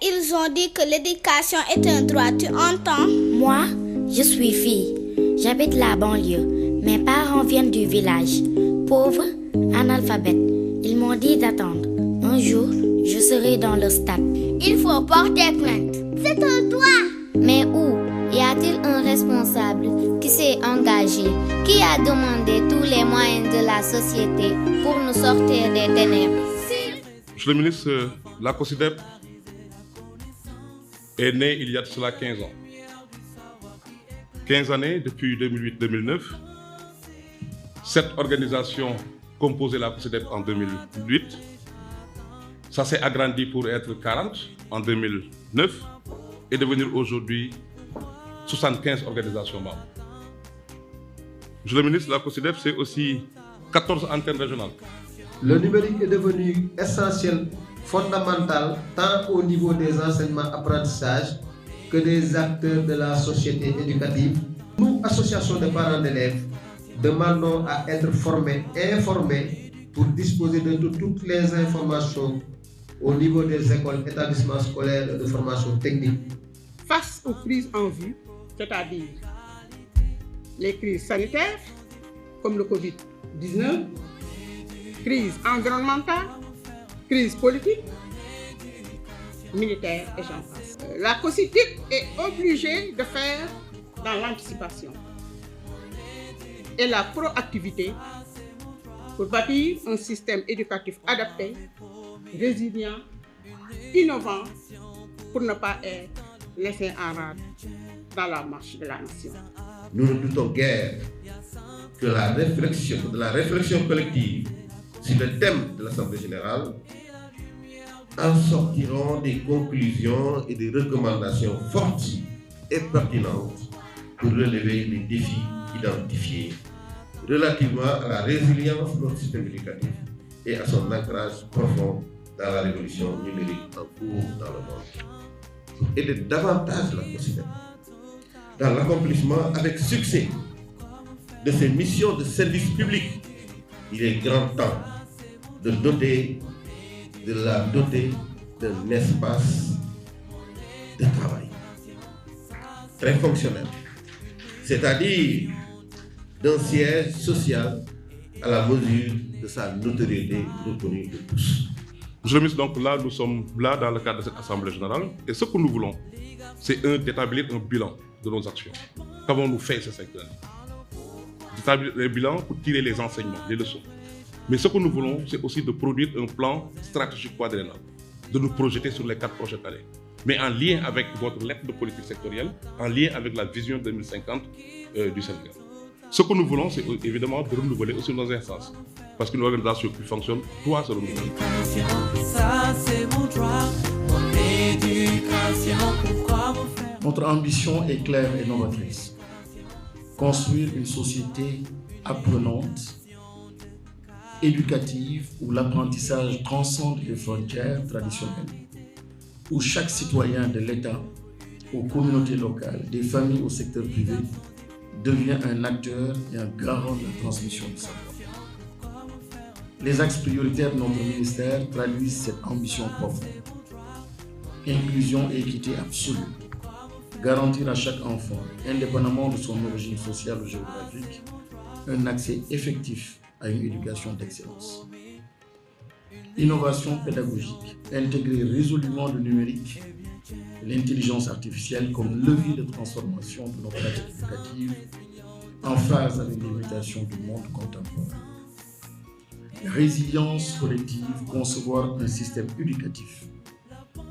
ils ont dit que l'éducation est un droit, tu entends? Moi, je suis fille. J'habite la banlieue. Mes parents viennent du village. Pauvres, analphabètes. Ils m'ont dit d'attendre. Un jour, je serai dans le stade. Il faut porter plainte. C'est un droit. Mais où? Y a-t-il un responsable qui s'est engagé, qui a demandé tous les moyens de la société pour nous sortir des ténèbres? Monsieur le ministre, la COSYDEP est née il y a de cela 15 ans. 15 années depuis 2008-2009. 7 organisations composaient la COSYDEP en 2008. Ça s'est agrandi pour être 40 en 2009 et devenir aujourd'hui 75 organisations membres. Monsieur le ministre, la COSYDEP, c'est aussi 14 antennes régionales. Le numérique est devenu essentiel, fondamental, tant au niveau des enseignements-apprentissages que des acteurs de la société éducative. Nous, associations de parents d'élèves, demandons à être formés et informés pour disposer de toutes les informations au niveau des écoles, établissements scolaires et de formation technique. Face aux crises en vue, c'est-à-dire les crises sanitaires, comme le Covid-19, crise environnementale, crise politique, militaire et j'en passe. La COSYDEP est obligée de faire dans l'anticipation et la proactivité pour bâtir un système éducatif adapté, résilient, innovant, pour ne pas être laissé en rade dans la marche de la nation. Nous ne doutons guère que de la réflexion collective sur le thème de l'Assemblée générale en sortiront des conclusions et des recommandations fortes et pertinentes pour relever les défis identifiés relativement à la résilience de notre système éducatif et à son ancrage profond dans la révolution numérique en cours dans le monde. Pour aider davantage la COSYDEP dans l'accomplissement avec succès de ses missions de service public, il est grand temps de la doter d'un espace de travail très fonctionnel, c'est-à-dire d'un siège social à la mesure de sa notoriété reconnue de tous. Monsieur le ministre, donc là, nous sommes là dans le cadre de cette Assemblée générale et ce que nous voulons, c'est d'établir un bilan de nos actions. Qu'avons-nous fait ces 5 années? D'établir un bilan pour tirer les enseignements, les leçons. Mais ce que nous voulons, c'est aussi de produire un plan stratégique quadriennal, de nous projeter sur les 4 prochaines années. Mais en lien avec votre lettre de politique sectorielle, en lien avec la vision 2050 du Sénégal. Ce que nous voulons, c'est évidemment de renouveler aussi nos instances. Parce qu'une organisation qui fonctionne doit se renouveler. Notre ambition est claire et novatrice. Construire une société apprenante, éducative, où l'apprentissage transcende les frontières traditionnelles, où chaque citoyen de l'État, aux communautés locales, des familles au secteur privé, devient un acteur et un garant de la transmission du savoir. Les axes prioritaires de notre ministère traduisent cette ambition profonde. Inclusion et équité absolue. Garantir à chaque enfant, indépendamment de son origine sociale ou géographique, un accès effectif à une éducation d'excellence. Innovation pédagogique. Intégrer résolument le numérique et l'intelligence artificielle comme levier de transformation de nos pratiques éducatives en phase avec les mutations du monde contemporain. Résilience collective, concevoir un système éducatif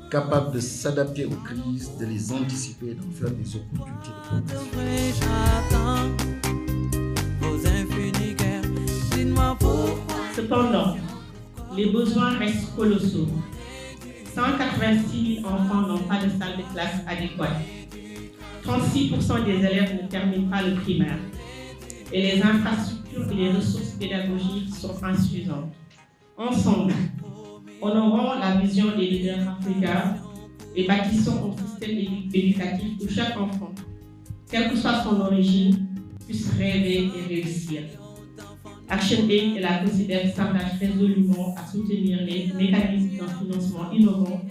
capable de s'adapter aux crises, de les anticiper et d'en faire des opportunités de progression. Cependant, les besoins restent colossaux. 186 000 enfants n'ont pas de salle de classe adéquate. 36% des élèves ne terminent pas le primaire. Et les infrastructures et les ressources pédagogiques sont insuffisantes. Ensemble, honorons la vision des leaders africains et bâtissons un système éducatif où chaque enfant, quelle que soit son origine, puisse rêver et réussir. Action Aid et la COSYDEP s'engagent résolument à soutenir les mécanismes d'un financement innovant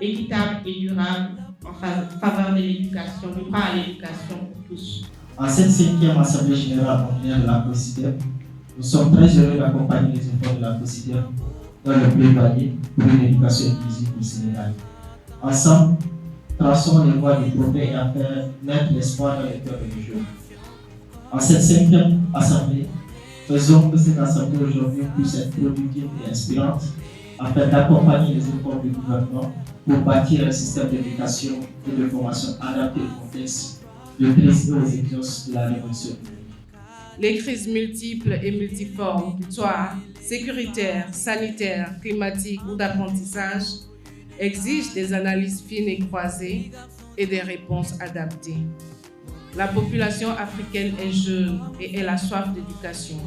équitable et durable en faveur de l'éducation, du droit à l'éducation pour tous. En cette 5e Assemblée générale ordinaire de la COSIDEP, nous sommes très heureux d'accompagner les efforts de la COSIDEP dans le plaidoyer pour une éducation inclusive au Sénégal. Ensemble, traçons les voies du progrès et en faire naître l'espoir dans les cœurs de nos jeunes. En cette 5e Assemblée, faisons que cette Assemblée aujourd'hui puisse être productive et inspirante afin d'accompagner les efforts du gouvernement pour bâtir un système d'éducation et de formation adapté au contexte de crise et aux exigences de la révolution numérique. Les crises multiples et multiformes, soit sécuritaires, sanitaires, climatiques ou d'apprentissage, exigent des analyses fines et croisées et des réponses adaptées. La population africaine est jeune et elle a soif d'éducation.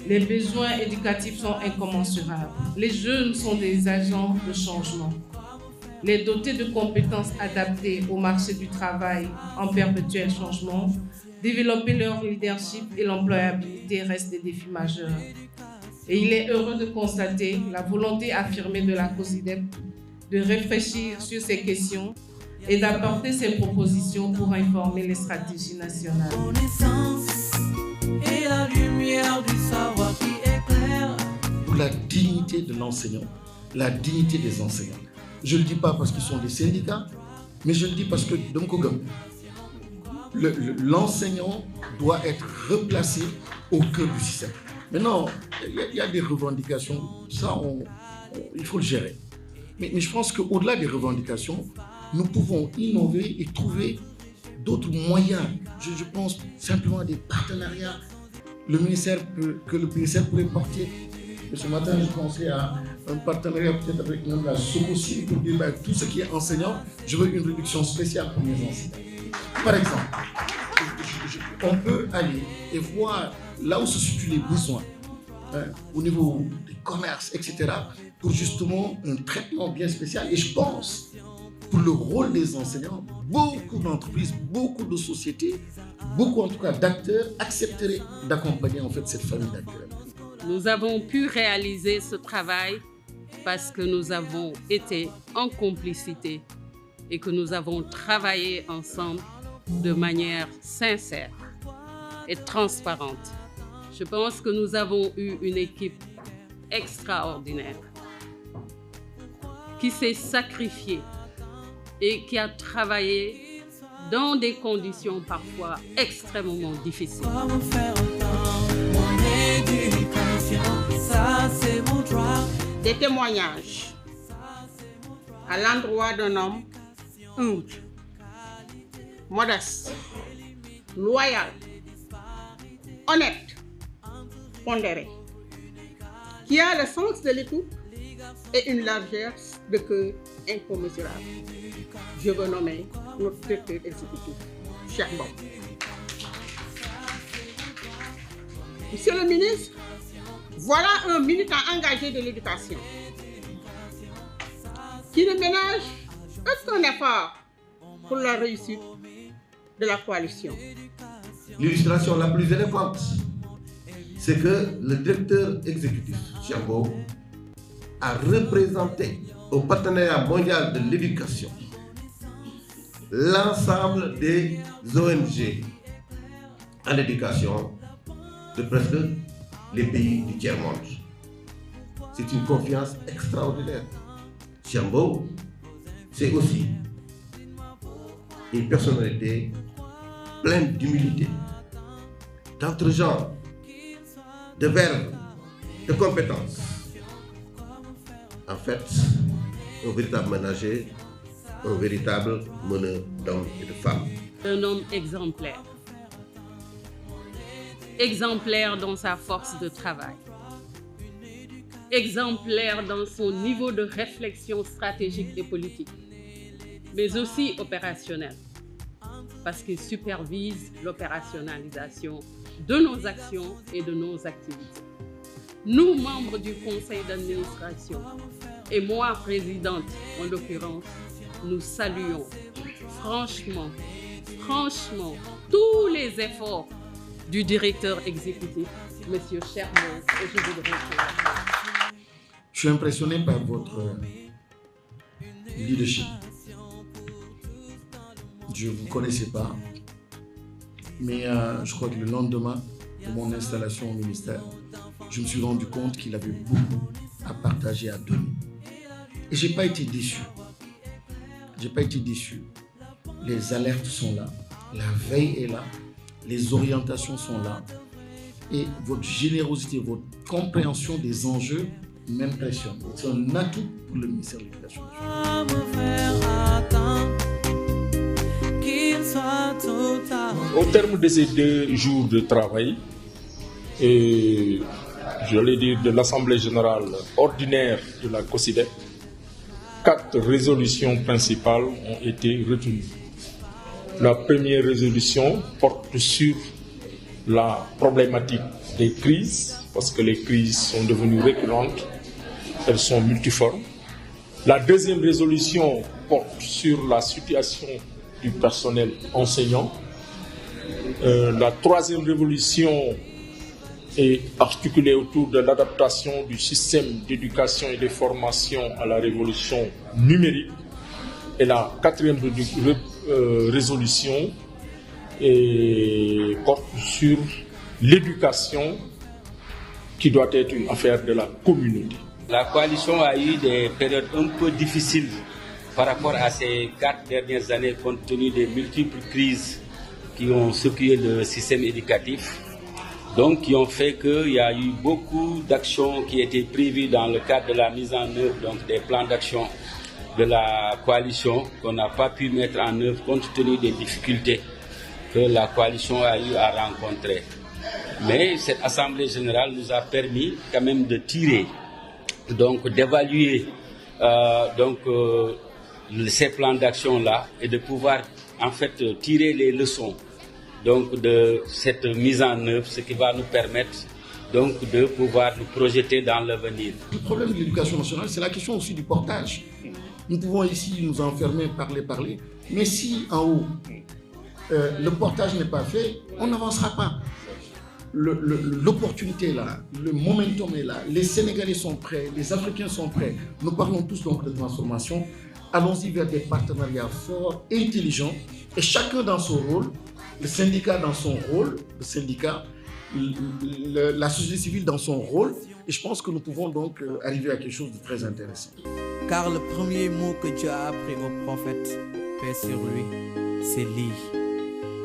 Les besoins éducatifs sont incommensurables. Les jeunes sont des agents de changement. Les dotés de compétences adaptées au marché du travail en perpétuel changement, développer leur leadership et l'employabilité restent des défis majeurs. Et il est heureux de constater la volonté affirmée de la COSIDEP de réfléchir sur ces questions et d'apporter ses propositions pour informer les stratégies nationales. Et la lumière du savoir qui éclaire. Pour la dignité de l'enseignant, la dignité des enseignants. Je ne le dis pas parce qu'ils sont des syndicats, mais je le dis parce que l'enseignant doit être replacé au cœur du système. Maintenant, il y a des revendications, ça, il faut le gérer. Mais je pense qu'au-delà des revendications, nous pouvons innover et trouver d'autres moyens. Je pense simplement à des partenariats que le ministère pourrait porter. Ce matin, je pensais à un partenariat peut-être avec la Socosi pour dire tout ce qui est enseignant, je veux une réduction spéciale pour mes enseignants. Par exemple, on peut aller et voir là où se situent les besoins, au niveau des commerces, etc., pour justement un traitement bien spécial. Et je pense, pour le rôle des enseignants, beaucoup d'entreprises, beaucoup de sociétés, beaucoup en tout cas d'acteurs accepteraient d'accompagner en fait cette famille d'acteurs. Nous avons pu réaliser ce travail parce que nous avons été en complicité et que nous avons travaillé ensemble de manière sincère et transparente. Je pense que nous avons eu une équipe extraordinaire qui s'est sacrifiée et qui a travaillé dans des conditions parfois extrêmement difficiles. Des témoignages à l'endroit d'un homme humble, modeste, loyal, honnête, pondéré, qui a le sens de l'écoute et une largeur de cœur incommensurable. Je veux nommer notre directeur exécutif, Cheikh Mbao. Monsieur le ministre, voilà un militant engagé de l'éducation qui ne ménage aucun effort pour la réussite de la coalition. L'illustration la plus éloquente, c'est que le directeur exécutif, Cheikh Mbao, a représenté au partenariat mondial de l'éducation l'ensemble des ONG en éducation de presque les pays du tiers-monde. C'est une confiance extraordinaire. Cheikh Mbao, c'est aussi une personnalité pleine d'humilité, d'entre-gens, de verve, de compétences. En fait, un véritable ménager, un véritable meneur d'hommes et de femmes. Un homme exemplaire. Exemplaire dans sa force de travail. Exemplaire dans son niveau de réflexion stratégique et politique, mais aussi opérationnel, parce qu'il supervise l'opérationnalisation de nos actions et de nos activités. Nous, membres du conseil d'administration, et moi, présidente en l'occurrence, nous saluons franchement, tous les efforts du directeur exécutif, M. Cheikh Mbao, et je voudrais... Je suis impressionné par votre leadership. Je ne vous connaissais pas, mais je crois que le lendemain de mon installation au ministère, je me suis rendu compte qu'il avait beaucoup à partager, à donner. Et je n'ai pas été déçu. Je n'ai pas été déçu. Les alertes sont là, la veille est là, les orientations sont là. Et votre générosité, votre compréhension des enjeux m'impressionne. C'est un atout pour le ministère de l'Éducation nationale. Au terme de ces 2 jours de travail, et j'allais dire de l'Assemblée générale ordinaire de la COSYDEP, 4 résolutions principales ont été retenues. La première résolution porte sur la problématique des crises, parce que les crises sont devenues récurrentes, elles sont multiformes. La deuxième résolution porte sur la situation du personnel enseignant. La troisième résolution est articulée autour de l'adaptation du système d'éducation et de formation à la révolution numérique. Et la quatrième résolution porte sur l'éducation qui doit être une affaire de la communauté. La coalition a eu des périodes un peu difficiles par rapport à ces 4 dernières années compte tenu des multiples crises qui ont secoué le système éducatif. Donc, qui ont fait qu'il y a eu beaucoup d'actions qui étaient prévues dans le cadre de la mise en œuvre des plans d'action de la coalition qu'on n'a pas pu mettre en œuvre compte tenu des difficultés que la coalition a eu à rencontrer. Mais cette Assemblée générale nous a permis quand même de tirer, d'évaluer ces plans d'action-là et de pouvoir en fait tirer les leçons de cette mise en œuvre, ce qui va nous permettre de pouvoir nous projeter dans l'avenir. Le problème de l'éducation nationale, c'est la question aussi du portage. Nous pouvons ici nous enfermer, parler, mais si en haut, le portage n'est pas fait, on n'avancera pas. L'opportunité est là, le momentum est là, les Sénégalais sont prêts, les Africains sont prêts. Nous parlons tous de transformation. Allons-y vers des partenariats forts, intelligents, et chacun dans son rôle, le syndicat dans son rôle, la société civile dans son rôle, et je pense que nous pouvons donc arriver à quelque chose de très intéressant. Car le premier mot que Dieu a appris au prophète, paix sur lui, c'est lire.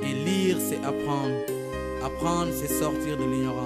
Et lire, c'est apprendre. Apprendre, c'est sortir de l'ignorance.